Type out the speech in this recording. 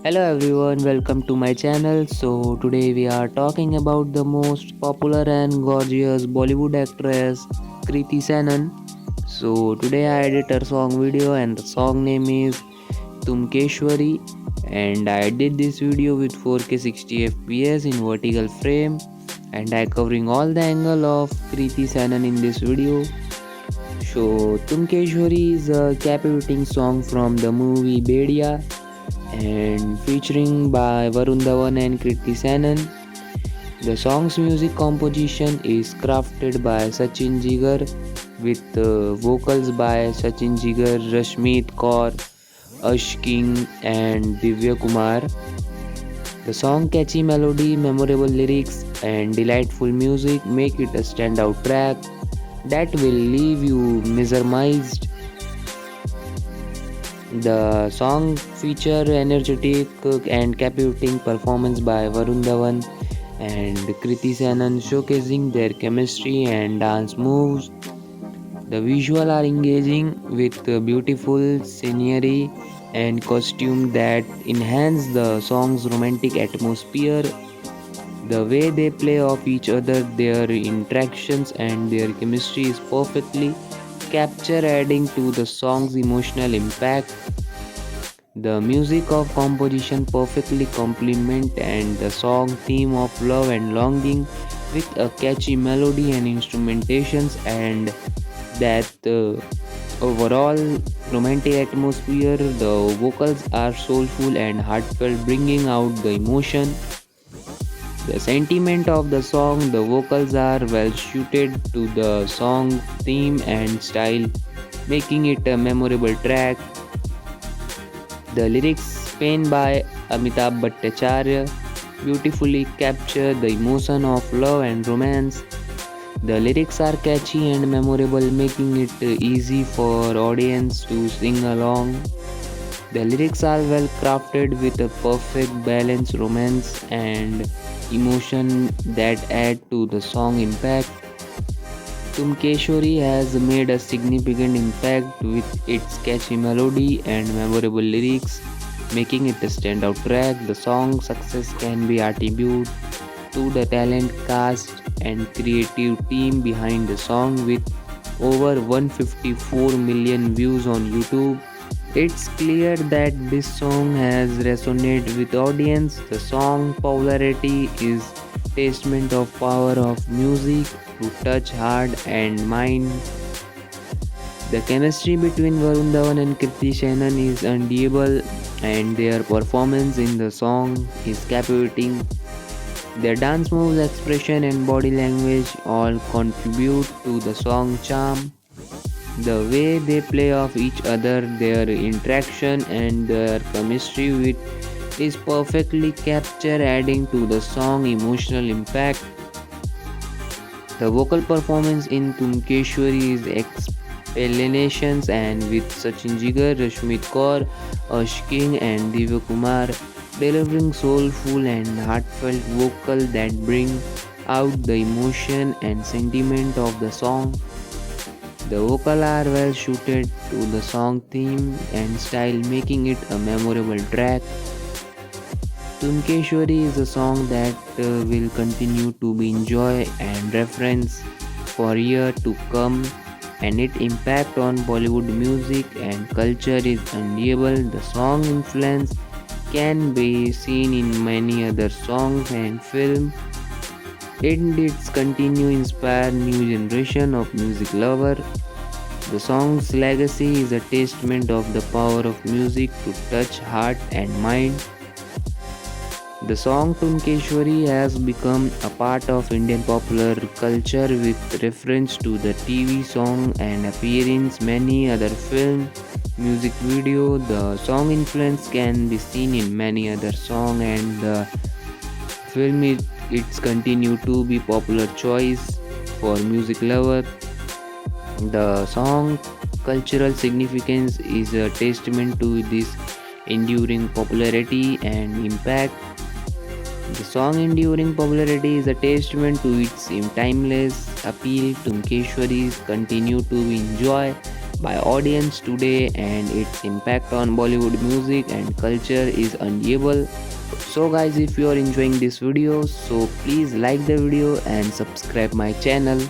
Hello everyone, welcome to my channel. So today we are talking about the most popular and gorgeous Bollywood actress Kriti Sanon. So today I edit her song video and the song name is Tumkeshwari, and I did this video with 4K 60 fps in vertical frame, and I covering all the angle of Kriti Sanon in this video. So Tumkeshwari is a captivating song from the movie Bedia and featuring by Varun Dhawan and Kriti Sanon. The song's music composition is crafted by Sachin Jigar with vocals by Sachin Jigar, Rashmeet Kaur, Ash King and Divya Kumar. The song catchy melody, memorable lyrics and delightful music make it a standout track that will leave you mesmerized. The song feature energetic and captivating performance by Varun Dhawan and Kriti Sanon showcasing their chemistry and dance moves. The visual are engaging with beautiful scenery and costume that enhance the song's romantic atmosphere. The way they play off each other, their interactions and their chemistry is perfectly captured, adding to the song's emotional impact. The music of composition perfectly complement and the song theme of love and longing with a catchy melody and instrumentations, and that overall romantic atmosphere. The vocals are soulful and heartfelt, bringing out the emotion, the sentiment of the song. The vocals are well suited to the song theme and style, making it a memorable track. The lyrics penned by Amitabh Bhattacharya beautifully capture the emotion of love and romance. The lyrics are catchy and memorable, making it easy for audience to sing along. The lyrics are well crafted with a perfect balance, romance and emotion that add to the song impact. Tumkeshwari has made a significant impact with its catchy melody and memorable lyrics, making it a standout track. The song's success can be attributed to the talent, cast, and creative team behind the song, with over 154 million views on YouTube. It's clear that this song has resonated with audience. The song popularity is testament of power of music to touch heart and mind. The chemistry between Varun Dhawan and Kriti Sanon is undeniable, and their performance in the song is captivating. Their dance moves, expression, and body language all contribute to the song charm. The way they play off each other, their interaction, and their chemistry with is perfectly captured, adding to the song emotional impact. The vocal performance in Tumkeshwari is explanations, and with Sachin Jigar, Rashmeet Kaur, Ash King, and Divya Kumar delivering soulful and heartfelt vocal that bring out the emotion and sentiment of the song. The vocals are well suited to the song theme and style, making it a memorable track. Tumkeshwari is a song that will continue to be enjoyed and referenced for years to come, and its impact on Bollywood music and culture is undeniable. The song influence can be seen in many other songs and films. Its continue inspire new generation of music lover. The song's legacy is a testament of the power of music to touch heart and mind. The song Tumkeshwari has become a part of Indian popular culture with reference to the TV song and appearance many other film music video. The song influence can be seen in many other song and the film it's continue to be popular choice for music lover. The song cultural significance is a testament to this enduring popularity and impact. The song enduring popularity is a testament to its timeless appeal. Tumkeshwari's continue to be enjoyed by audience today, and its impact on Bollywood music and culture is undeniable. So guys, if you are enjoying this video, so please like the video and subscribe my channel.